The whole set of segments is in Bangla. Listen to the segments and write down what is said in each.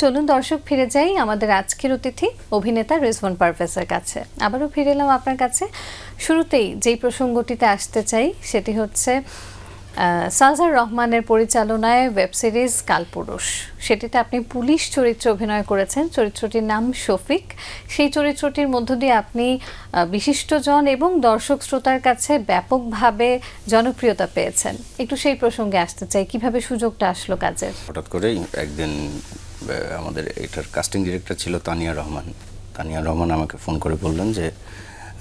চলুন দর্শক ফিরে যাই আমাদের আজকের অতিথি অভিনেতা রিজওয়ান পারভেজের কাছে। আবারও ফিরে এলাম আপনার কাছে। শুরুতেই যেই প্রসঙ্গটিতে আসতে চাই সেটি হচ্ছে সালজার রহমানের পরিচালনায় ওয়েব সিরিজ কালপুরুষ। সেটিতে আপনি পুলিশ চরিত্রে অভিনয় করেছেন, চরিত্রটির নাম শফিক। সেই চরিত্রটির মধ্য দিয়ে আপনি বিশিষ্টজন এবং দর্শক শ্রোতার কাছে ব্যাপকভাবে জনপ্রিয়তা পেয়েছেন। একটু সেই প্রসঙ্গে আসতে চাই, কিভাবে সুযোগটা আসলো কাজের? হঠাৎ করেই একদিন আমাদের এটার কাস্টিং ডিরেক্টর ছিল তানিয়া রহমান আমাকে ফোন করে বললেন যে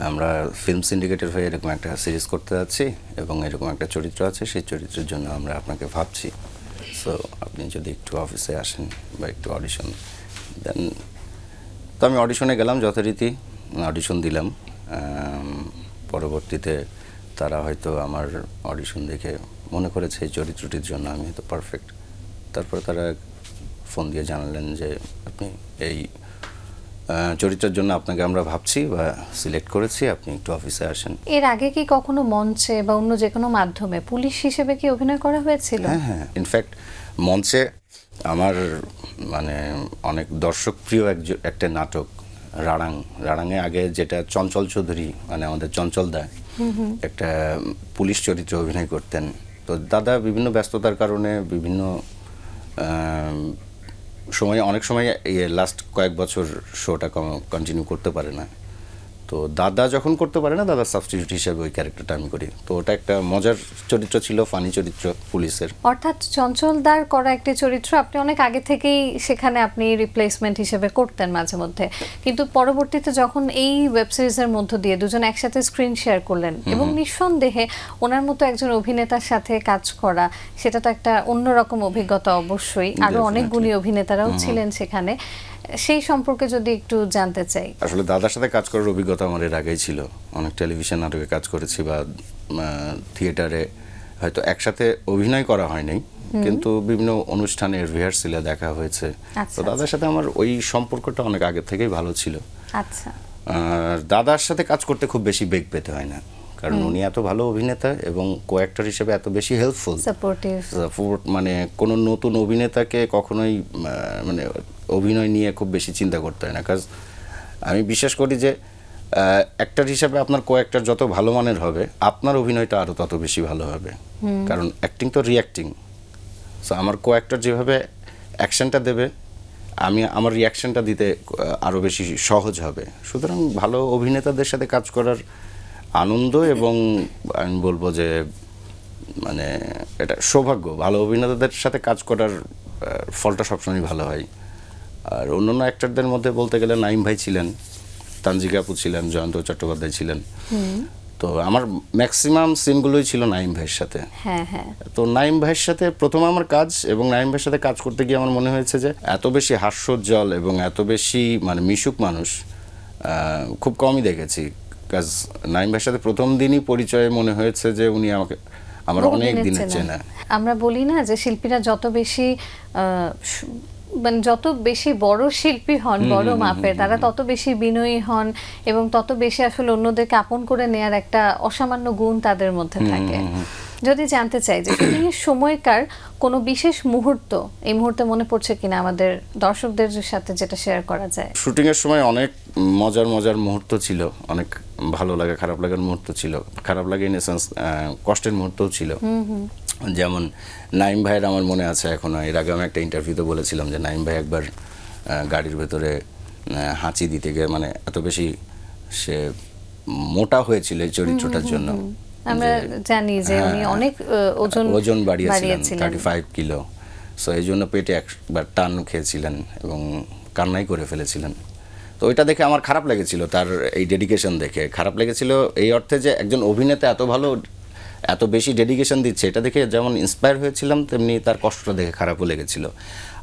আমরা ফিল্ম সিন্ডিকেটের হয়ে এরকম একটা সিরিজ করতে যাচ্ছি এবং এরকম একটা চরিত্র আছে, সেই চরিত্রের জন্য আমরা আপনাকে ভাবছি, সো আপনি যদি একটু অফিসে আসেন বা একটু অডিশন দেন। তো আমি অডিশনে গেলাম, যথারীতি অডিশন দিলাম। পরবর্তীতে তারা হয়তো আমার অডিশন দেখে মনে করেছে এই চরিত্রটির জন্য আমি হয়তো পারফেক্ট। তারপর তারা ফোন দিয়ে জানালেন যে আপনি এই চরিত্রের জন্য আপনাকে আমরা ভাবছি বা সিলেক্ট করেছি, আপনি একটু অফিসে আসেন। এর আগে কি কখনো মঞ্চে বা অন্য যে কোনো মাধ্যমে পুলিশ হিসেবে কি অভিনয় করা হয়েছিল? হ্যাঁ, ইনফ্যাক্ট মঞ্চে আমার মানে অনেক দর্শকপ্রিয় একটা নাটক রাড়াঙে আগে যেটা চঞ্চল চৌধুরী মানে আমাদের চঞ্চল দা একটা পুলিশ চরিত্রে অভিনয় করতেন। তো দাদা বিভিন্ন ব্যস্ততার কারণে বিভিন্ন অনেক সময় লাস্ট কয়েক বছর শোটা কন্টিনিউ করতে পারে না। তো দাদা যখন করতে পারে না, দাদার সাবস্টিটিউট হিসেবে ওই ক্যারেক্টারটা আমি করি। তো ওটা একটা মজার চরিত্র ছিল, ফানি চরিত্র পুলিশের। অর্থাৎ চঞ্চলদার করা একটি চরিত্র আপনি অনেক আগে থেকেই সেখানে আপনি রিপ্লেসমেন্ট হিসেবে করতেন মাঝে মধ্যে, কিন্তু পরবর্তীতে যখন এই ওয়েব সিরিজের মধ্য দিয়ে দুজন একসাথে স্ক্রিন শেয়ার করলেন এবং নিঃসন্দেহে ওনার মতো একজন অভিনেতার সাথে কাজ করা, সেটা তো একটা অন্যরকম অভিজ্ঞতা অবশ্যই। আরো অনেক গুণী অভিনেতারাও ছিলেন সেখানে, সেই সম্পর্কে যদি একটু জানতে চাই। আসলে দাদার সাথে কাজ করার অভিজ্ঞতা আমার এর আগেই ছিল, অনেক টেলিভিশন নাটকে কাজ করেছি বা থিয়েটারে হয়তো একসাথে অভিনয় করা হয়নি, কিন্তু বিভিন্ন অনুষ্ঠানের রিহার্সেলে দেখা হয়েছে। তো দাদার সাথে আমার ওই সম্পর্কটা অনেক আগে থেকেই ভালো ছিল। আচ্ছা, আর দাদার সাথে কাজ করতে খুব বেশি বেগ পেতে হয় না, কারণ উনি এত ভালো অভিনেতা এবং কো অ্যাক্টর হিসেবে এত বেশি হেল্পফুল, সাপোর্ট। মানে কোনো নতুন অভিনেতাকে কখনোই মানে অভিনয় নিয়ে খুব বেশি চিন্তা করতে হয় না। কাজ আমি বিশ্বাস করি যে অ্যাক্টর হিসেবে আপনার কো অ্যাক্টর যত ভালো মানের হবে, আপনার অভিনয়টা আরও তত বেশি ভালো হবে, কারণ অ্যাক্টিং তো রিঅ্যাক্টিং। সো আমার কো অ্যাক্টর যেভাবে অ্যাকশনটা দেবে, আমার রিয়াকশনটা দিতে আরও বেশি সহজ হবে। সুতরাং ভালো অভিনেতাদের সাথে কাজ করার আনন্দ এবং আমি বলবো যে মানে এটা সৌভাগ্য, ভালো অভিনেতাদের সাথে কাজ করার ফলটা সবসময় ভালো হয়। আর অন্যান্য অ্যাক্টরদের মধ্যে বলতে গেলে নাইম ভাই ছিলেন, তানজিকা আপু ছিলেন, জয়ন্ত চট্টোপাধ্যায় ছিলেন। তো আমার ম্যাক্সিমাম সিনগুলোই ছিল নাইম ভাইয়ের সাথে। তো নাইম ভাইয়ের সাথে প্রথম আমার কাজ, এবং নাইম ভাইয়ের সাথে কাজ করতে গিয়ে আমার মনে হয়েছে যে এত বেশি হাস্যোজ্জ্বল এবং এত বেশি মানে মিশুক মানুষ খুব কমই দেখেছি। কাজ নাইম ভাইয়ের সাথে প্রথম দিনই পরিচয়ে মনে হয়েছে যে উনি আমার অনেক দিনের চেনা। আমরা বলি না যে শিল্পীরা যত বেশি মানে যত বেশি বড় শিল্পী হন, বড় মাপের, তারা তত বেশি বিনয়ী হন এবং তত বেশি আসলে অন্যদেরকে আপন করে নেয়ার একটা অসামান্য গুণ তাদের মধ্যে থাকে। যদি জানতে চাই যে শুটিং এর সময়কার কোনো বিশেষ মুহূর্ত এই মুহূর্তে মনে পড়ছে কিনা আমাদের দর্শকদের সাথে, যেটা শেয়ার করা যায়? শুটিং এর সময় অনেক মজার মুহূর্ত ছিল, অনেক ভালো লাগা খারাপ লাগার মুহূর্ত ছিল। খারাপ লাগে ইন এসেন্স কষ্টের মুহূর্তও ছিল। যেমন নাইম ভাইয়ের আমার মনে আছে এখনো, এর আগে আমি একটা ইন্টারভিউতে বলেছিলাম যে নাইম ভাই একবার গাড়ির ভেতরে হাঁচি দিতে গিয়ে মানে এত বেশি সে মোটা হয়েছিল এই চরিত্রটার জন্য। আমরা জানি যে উনি অনেক ওজন বাড়িয়েছিলেন 35 কিলো। সো এই জন্য পেটে একবার টান খেয়েছিলেন এবং কান্নাই করে ফেলেছিলেন। তো ওইটা দেখে আমার খারাপ লেগেছিল, তার এই ডেডিকেশন দেখে খারাপ লেগেছিল এই অর্থে যে একজন অভিনেতা এত বেশি ডেডিকেশন দিচ্ছে, এটা দেখে যেমন ইন্সপায়ার হয়েছিলাম, তেমনি তার কষ্টটা দেখে খারাপও লেগেছিল।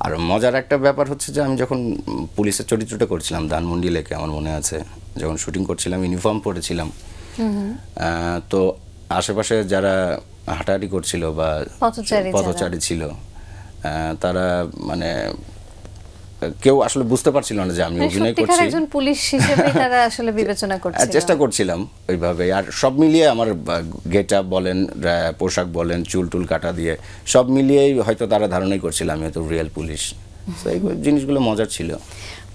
আর মজার একটা ব্যাপার হচ্ছে যে আমি যখন পুলিশের চরিত্রটা করছিলাম ধানমন্ডি লেকে, আমার মনে আছে যখন শুটিং করছিলাম ইউনিফর্ম পরেছিলাম, তো আশেপাশে যারা হাঁটাহাঁটি করছিল বা পথচারী ছিল, তারা মানে কেউ আসলে বুঝতে পারছিল না যে আমি অভিনয় করছি। একজন পুলিশ হিসেবে তারা আসলে বিবেচনা করছিল, চেষ্টা করছিলাম ওইভাবে। আর সব মিলিয়ে আমার গেটআপ বলেন, পোশাক বলেন, চুল কাটা দিয়ে সব মিলিয়েই হয়তো তারা ধারণাই করছিল আমি হয়তো রিয়েল পুলিশ। তো এই জিনিসগুলো মজার ছিল।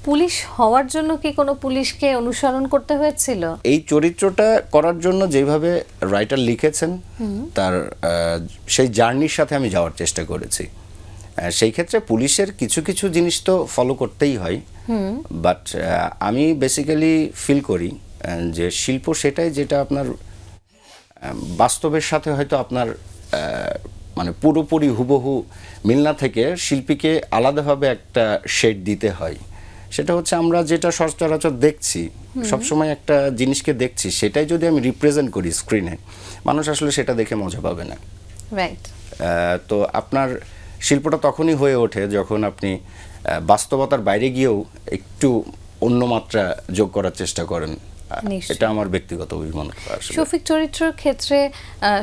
পুলিশ হওয়ার জন্য কি কোনো পুলিশকে অনুসরণ করতে হয়েছিল? এই চরিত্রটা করার জন্য যেভাবে রাইটার লিখেছেন তার সেই জার্নির সাথে আমি যাওয়ার চেষ্টা করেছি। সেই ক্ষেত্রে পুলিশের কিছু কিছু জিনিস তো ফলো করতেই হয়, বাট আমি বেসিক্যালি ফিল করি যে শিল্প সেটাই যেটা আপনার বাস্তবের সাথে হয়তো আপনার মানে পুরোপুরি হুবহু মিল না থেকে শিল্পীকে আলাদাভাবে একটা শেড দিতে হয়। সেটা হচ্ছে আমরা যেটা সচরাচর দেখছি, সবসময় একটা জিনিসকে দেখছি, সেটাই যদি আমি রিপ্রেজেন্ট করি স্ক্রিনে, মানুষ আসলে সেটা দেখে মজা পাবে না। রাইট। তো আপনার শিল্পটা তখনই হয়ে ওঠে যখন আপনি বাস্তবতার বাইরে গিয়েও একটু অন্য মাত্রা যোগ করার চেষ্টা করেন। এটা আমার ব্যক্তিগত অভিমত। শফিক চরিত্রের ক্ষেত্রে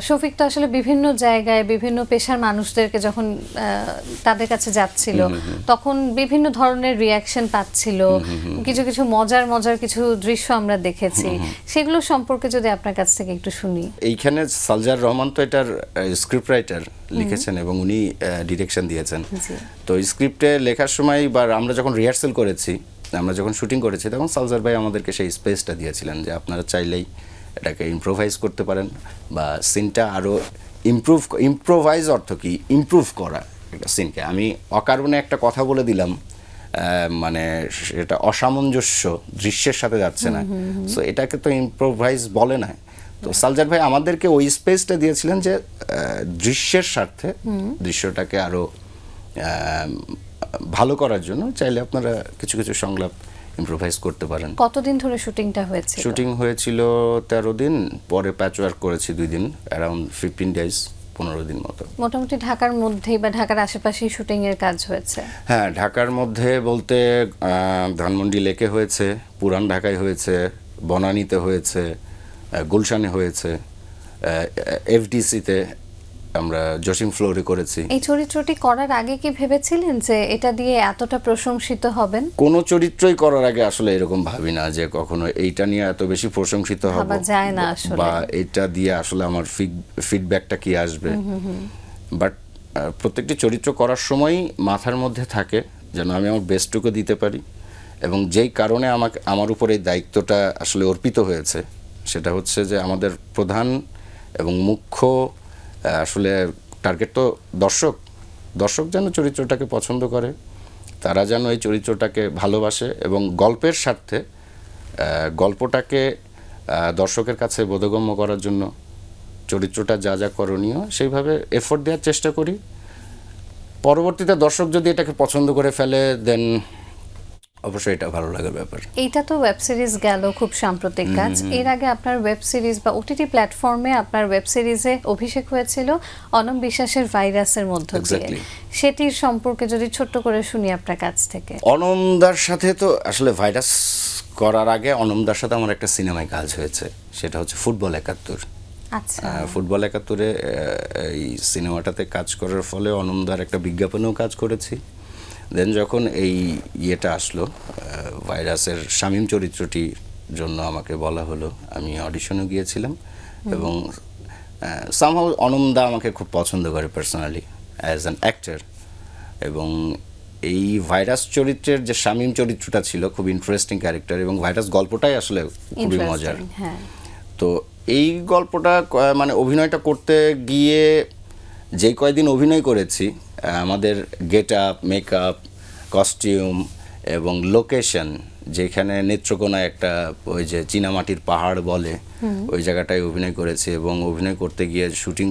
শফিক তো আসলে বিভিন্ন জায়গায় বিভিন্ন পেশার মানুষদেরকে যখন তাদের কাছে যাচ্ছিল তখন বিভিন্ন ধরনের রিয়াকশন পাচ্ছিল, কিছু কিছু মজার মজার কিছু দৃশ্য আমরা দেখেছি, সেগুলো সম্পর্কে যদি আপনার কাছ থেকে একটু শুনি। এইখানে সালজার রহমান তো এটার স্ক্রিপ্ট রাইটার লিখেছেন এবং উনি ডিরেকশন দিয়েছেন। তো স্ক্রিপ্টে লেখার সময় বা আমরা যখন রিহার্সাল করেছি, আমরা যখন শুটিং করেছি, তখন সালজার ভাই আমাদেরকে সেই স্পেসটা দিয়েছিলেন যে আপনারা চাইলেই এটাকে ইমপ্রোভাইজ করতে পারেন বা সিনটা আরও ইমপ্রোভাইজ অর্থ কি ইমপ্রুভ করা একটা সিনকে। আমি অকারণে একটা কথা বলে দিলাম, মানে সেটা অসামঞ্জস্য দৃশ্যের সাথে যাচ্ছে না, সো এটাকে তো ইমপ্রোভাইজ বলে না। তো সালজার ভাই আমাদেরকে ওই স্পেসটা দিয়েছিলেন যে দৃশ্যের স্বার্থে দৃশ্যটাকে আরও ভালো করার জন্য চাইলে আপনারা কিছু কিছু সংলাপ ইমপ্রোভাইজ করতে পারেন। কতদিন ধরে শুটিংটা হয়েছিল? শুটিং হয়েছিল 13 দিন, পরে প্যাচওয়ার্ক করেছি 2 দিন, অ্যারাউন্ড 15 ডেজ, 15 দিন মতো। মোটামুটি ঢাকার মধ্যেই বা ঢাকার আশেপাশেই শুটিং এর কাজ হয়েছে? হ্যাঁ, ঢাকার মধ্যে বলতে ধানমন্ডি লেকে হয়েছে, পুরান ঢাকায় হয়েছে, বনানীতে হয়েছে, গুলশানে হয়েছে, এফডিসিতে আমরা জসিম ফ্লোরে করেছি। এই চরিত্রটি করার আগে কি ভেবেছিলেন যে এটা দিয়ে এতটা প্রশংসিত হবেন? কোনো চরিত্রই করার আগে আসলে এরকম ভাবি না যে কখনো এইটা নিয়ে এত বেশি প্রশংসিত হব, ভাবা যায় না আসলে, বা এটা দিয়ে আসলে আমার ফিডব্যাকটা কি আসবে। বাট প্রত্যেকটি চরিত্র করার সময়ই মাথার মধ্যে থাকে যেন আমি আমার বেস্টটুকু দিতে পারি, এবং যেই কারণে আমার উপর এই দায়িত্বটা আসলে অর্পিত হয়েছে সেটা হচ্ছে যে আমাদের প্রধান এবং মুখ্য আসলে টার্গেট তো দর্শক যেন চরিত্রটাকে পছন্দ করে, তারা যেন এই চরিত্রটাকে ভালোবাসে এবং গল্পের স্বার্থে গল্পটাকে দর্শকের কাছে বোধগম্য করার জন্য চরিত্রটা যা যা করণীয় সেইভাবে এফোর্ট দেওয়ার চেষ্টা করি। পরবর্তীতে দর্শক যদি এটাকে পছন্দ করে ফেলে দেন অবশ্যই এটা ভালো লাগার ব্যাপার। এইটা তো ওয়েব সিরিজ গেল, খুব সাম্প্রতিক কাজ। এর আগে আপনার ওয়েব সিরিজ বা ওটিটি প্ল্যাটফর্মে আপনার ওয়েব সিরিজে অভিষেক হয়েছিল অনম বিশ্বাসের ভাইরাসের মধ্য দিয়ে। সেটির সম্পর্কে যদি ছোট্ট করে শুনি আপনার কাছ থেকে। অনমদার সাথে তো আসলে ভাইরাস করার আগে অনমদার সাথে আমার একটা সিনেমায় কাজ হয়েছে, সেটা হচ্ছে ফুটবল 71। আচ্ছা, ফুটবল 71-এ এই সিনেমাটাতে কাজ করার ফলে অনমদার একটা বিজ্ঞাপনেও কাজ করেছি। দেন যখন এই ইয়েটা আসলো ভাইরাসের শামীম চরিত্রটির জন্য আমাকে বলা হলো, আমি অডিশনে গিয়েছিলাম এবং সামহাউ অনমদা আমাকে খুব পছন্দ করে পার্সোনালি অ্যাজ অ্যান অ্যাক্টর, এবং এই ভাইরাস চরিত্রের যে শামীম চরিত্রটা ছিল খুব ইন্টারেস্টিং ক্যারেক্টার, এবং ভাইরাস গল্পটাই আসলে খুবই মজার। তো এই গল্পটা মানে অভিনয়টা করতে গিয়ে যেই কয়দিন অভিনয় করেছি, আমাদের গেট আপ, মেকআপ, কস্টিউম এবং লোকেশন, যেখানে নেত্রকোনায় একটা ওই যে চীনামাটির পাহাড় বলে ওই জায়গাটায় অভিনয় করেছি, এবং অভিনয় করতে গিয়ে শুটিং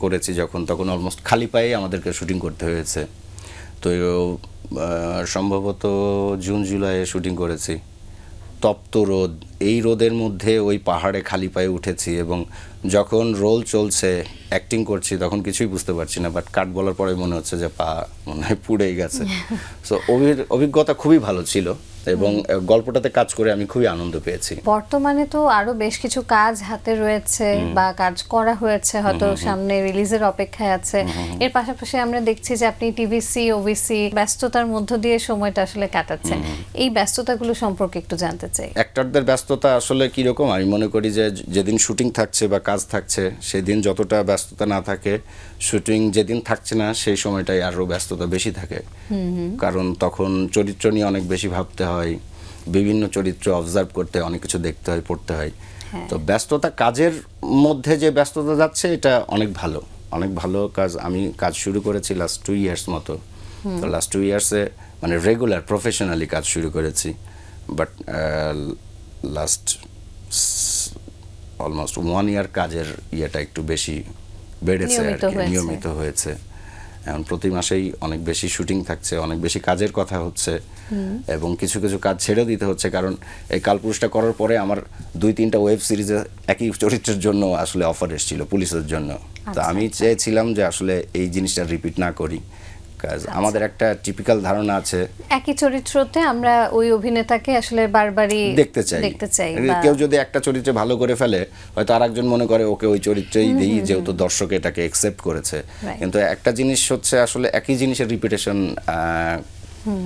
করেছি যখন, তখন অলমোস্ট খালি পায়ে আমাদেরকে শুটিং করতে হয়েছে। তো সম্ভবত জুন জুলাইয়ে শুটিং করেছি, তপ্ত রোদ, এই রোদের মধ্যে ওই পাহাড়ে খালি পায়ে উঠেছি, এবং যখন রোল চলছে অ্যাক্টিং করছি তখন কিছুই বুঝতে পারছি না, বাট কাট বলার পরে মনে হচ্ছে যে পা মনে হয় পুড়েই গেছে। সো অভিজ্ঞতা খুবই ভালো ছিল এবং গল্পটাতে কাজ করে আমি খুবই আনন্দ পেয়েছি। বর্তমানে তো আরো বেশ কিছু কাজ হাতে রয়েছে বা কাজ করা হয়েছে, হয়তো সামনে রিলিজের অপেক্ষায় আছে। এর পাশাপাশি আমরা দেখছি যে আপনি টিভিসি, ওবিসি ব্যস্ততার মধ্য দিয়ে সময়টা আসলে কাটাচ্ছেন। এই ব্যস্ততাগুলো সম্পর্কে একটু জানতে চাই। অ্যাক্টরদের ব্যস্ততা আসলে কিরকম, আমি মনে করি যে যেদিন শুটিং থাকছে বা কাজ কাজ থাকছে সেদিন যতটা ব্যস্ততা না থাকে, শুটিং যেদিন থাকছে না সেই সময়টাই আরও ব্যস্ততা বেশি থাকে, কারণ তখন চরিত্র নিয়ে অনেক বেশি ভাবতে হয়, বিভিন্ন চরিত্র অবজার্ভ করতে হয়, অনেক কিছু দেখতে হয়, পড়তে হয়। তো ব্যস্ততা, কাজের মধ্যে যে ব্যস্ততা যাচ্ছে এটা অনেক ভালো, অনেক ভালো কাজ। আমি কাজ শুরু করেছি লাস্ট 2 ইয়ার্স মতো। তো লাস্ট 2 ইয়ার্সে মানে রেগুলার প্রফেশনালি কাজ শুরু করেছি, বাট লাস্ট অলমোস্ট 1 ইয়ার কাজের ইয়েটা একটু বেশি বেড়েছে আর কি, নিয়মিত হয়েছে। এখন প্রতি মাসেই অনেক বেশি শুটিং থাকছে, অনেক বেশি কাজের কথা হচ্ছে, এবং কিছু কিছু কাজ ছেড়ে দিতে হচ্ছে, কারণ এই কালপুরুষটা করার পরে আমার 2-3টা ওয়েব সিরিজে একই চরিত্রের জন্য আসলে অফার এসেছিল পুলিশের জন্য। তো আমি চেয়েছিলাম যে আসলে এই জিনিসটা রিপিট না করি, কাজ আমাদের একটা টিপিক্যাল ধারণা আছে একই চরিত্রতে আমরা ওই অভিনেতাকে আসলে বারবারই দেখতে চাই। কেউ যদি একটা চরিত্রে ভালো করে ফেলে, হয়তো আরেকজন মনে করে ওকে ওই চরিত্রেই দিই, যেহেতু দর্শক এটাকে অ্যাকসেপ্ট করেছে। কিন্তু একটা জিনিস হচ্ছে আসলে একই জিনিসের রিপিটেশন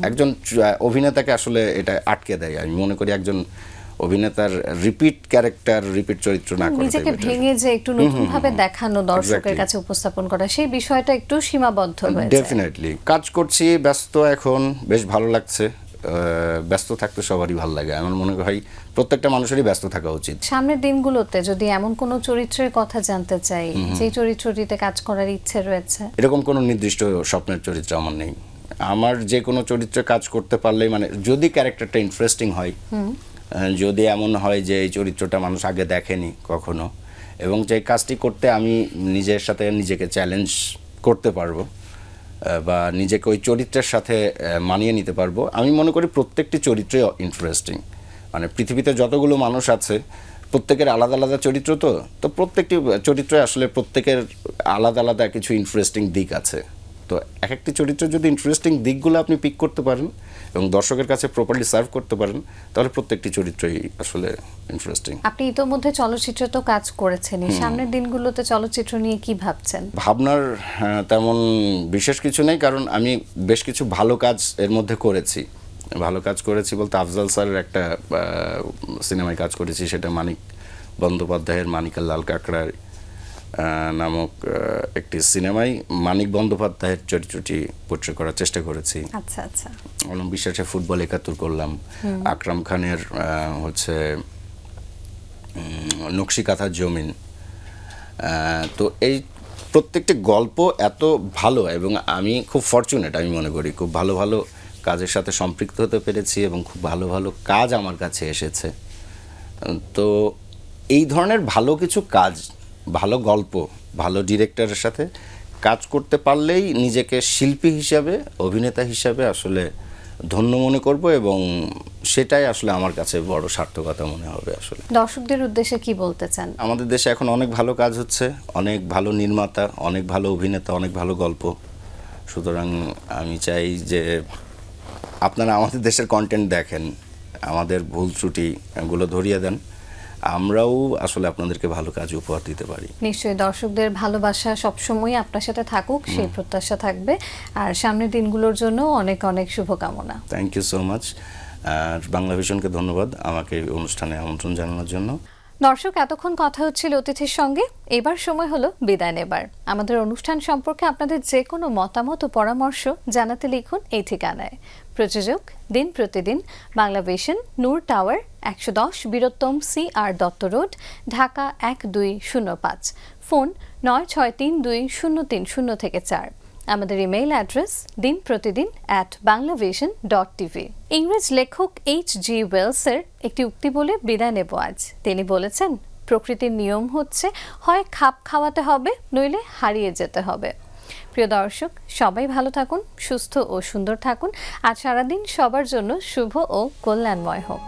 একজন অভিনেতাকে আসলে এটা আটকে দেয়। আমি মনে করি একজন অভিনেতার রিপিট ক্যারেক্টার, রিপিট চরিত্র না করে নিজেকে ভেঙে যে একটু নতুন ভাবে দেখানো, দর্শকের কাছে উপস্থাপন করা, সেই বিষয়টা একটু সীমাবদ্ধ হয়েছে। ডেফিনেটলি কাজ করছি, ব্যস্ত, এখন বেশ ভালো লাগছে। ব্যস্ত থাকতে সবারই ভালো লাগে, আমার মনে হয় প্রত্যেকটা মানুষেরই ব্যস্ত থাকা উচিত। সামনের দিনগুলোতে যদি এমন কোনো চরিত্রের কথা জানতে চাই, যে চরিত্রটিতে কাজ করার ইচ্ছে রয়েছে? এরকম কোনো নির্দিষ্ট স্বপ্নের চরিত্র আমার নেই। আমার যে কোনো চরিত্রে কাজ করতে পারলেই, মানে যদি ক্যারেক্টারটা ইন্টারেস্টিং হয়, যদি এমন হয় যে এই চরিত্রটা মানুষ আগে দেখেনি কখনো, এবং যে কাজটি করতে আমি নিজের সাথে নিজেকে চ্যালেঞ্জ করতে পারবো, বা নিজেকে ওই চরিত্রের সাথে মানিয়ে নিতে পারবো, আমি মনে করি প্রত্যেকটি চরিত্রই ইন্টারেস্টিং। মানে পৃথিবীতে যতগুলো মানুষ আছে প্রত্যেকের আলাদা আলাদা চরিত্র, তো প্রত্যেকটি চরিত্রে আসলে প্রত্যেকের আলাদা আলাদা কিছু ইন্টারেস্টিং দিক আছে। তো এক একটি চরিত্র যদি ইন্টারেস্টিং দিকগুলো আপনি পিক করতে পারেন এবং দর্শকের কাছে প্রপারলি সার্ভ করতে পারেন, তাহলে প্রত্যেকটি চরিত্রই আসলে ইন্টারেস্টিং। আপনি ইতোমধ্যে চলচ্চিত্রে তো কাজ করেছেন, সামনের দিনগুলোতে চলচ্চিত্র নিয়ে কি ভাবছেন? ভাবনার তেমন বিশেষ কিছু নেই, কারণ আমি বেশ কিছু ভালো কাজ এর মধ্যে করেছি। ভালো কাজ করেছি বলতে আফজাল স্যারের একটা সিনেমায় কাজ করেছি, সেটা মানিক বন্দ্যোপাধ্যায়ের মানিকের লাল কাঁকড়ার নামক একটি সিনেমায় মানিক বন্দ্যোপাধ্যায়ের চরিত্রটি পোট্রে করার চেষ্টা করেছি। আচ্ছা আচ্ছা। অলম বিশ্বাসের ফুটবল ৭১ করলাম। আকরাম খানের হচ্ছে নকশি কাঁথার জমিন। তো এই প্রত্যেকটি গল্প এত ভালো, এবং আমি খুব ফরচুনেট, আমি মনে করি খুব ভালো ভালো কাজের সাথে সম্পৃক্ত হতে পেরেছি, এবং খুব ভালো ভালো কাজ আমার কাছে এসেছে। তো এই ধরনের ভালো কিছু কাজ, ভালো গল্প, ভালো ডিরেক্টরের সাথে কাজ করতে পারলেই নিজেকে শিল্পী হিসাবে, অভিনেতা হিসাবে আসলে ধন্য মনে করব, এবং সেটাই আসলে আমার কাছে বড় সার্থকতা মনে হবে। আসলে দর্শকদের উদ্দেশ্যে কি বলতে চান? আমাদের দেশে এখন অনেক ভালো কাজ হচ্ছে, অনেক ভালো নির্মাতা, অনেক ভালো অভিনেতা, অনেক ভালো গল্প। সুতরাং আমি চাই যে আপনারা আমাদের দেশের কন্টেন্ট দেখেন, আমাদের ভুল ত্রুটি এগুলো ধরিয়ে দেন, আমরাও আসলে আপনাদেরকে ভালো কাজ উপহার দিতে পারি। নিশ্চয়ই দর্শকদের ভালোবাসা সবসময় আপনার সাথে থাকুক, সেই প্রত্যাশা থাকবে। আর সামনের দিনগুলোর জন্য অনেক অনেক শুভকামনা। Thank you so much. আর বাংলা ভিশনকে ধন্যবাদ আমাকে এই অনুষ্ঠানে আমন্ত্রণ জানানোর জন্য। দর্শক, এতক্ষণ কথা হচ্ছিল অতিথির সঙ্গে, এবার সময় হলো বিদায় নেবার। আমাদের অনুষ্ঠান সম্পর্কে আপনাদের যে কোনো মতামত ও পরামর্শ জানাতে লিখুন এই ঠিকানায়। প্রযোজক দিন প্রতিদিন, Bangla vision, Noor tower, 110 Biruttom CR Dutta road, Dhaka 1205। Phone 96320304। আমাদের ইমেইল অ্যাড্রেস dinprotidin@banglavision.tv। ইংরেজ লেখক H.G. ওয়েলসের একটি উক্তি বলে বিদায় নেব আজ। তিনি বলেছেন, প্রকৃতির নিয়ম হচ্ছে হয় খাপ খাওয়াতে হবে, নইলে হারিয়ে যেতে হবে। প্রিয় দর্শক, সবাই ভালো থাকুন, সুস্থ ও সুন্দর থাকুন। আজ সারাদিন সবার জন্য শুভ ও কল্যাণময় হোক।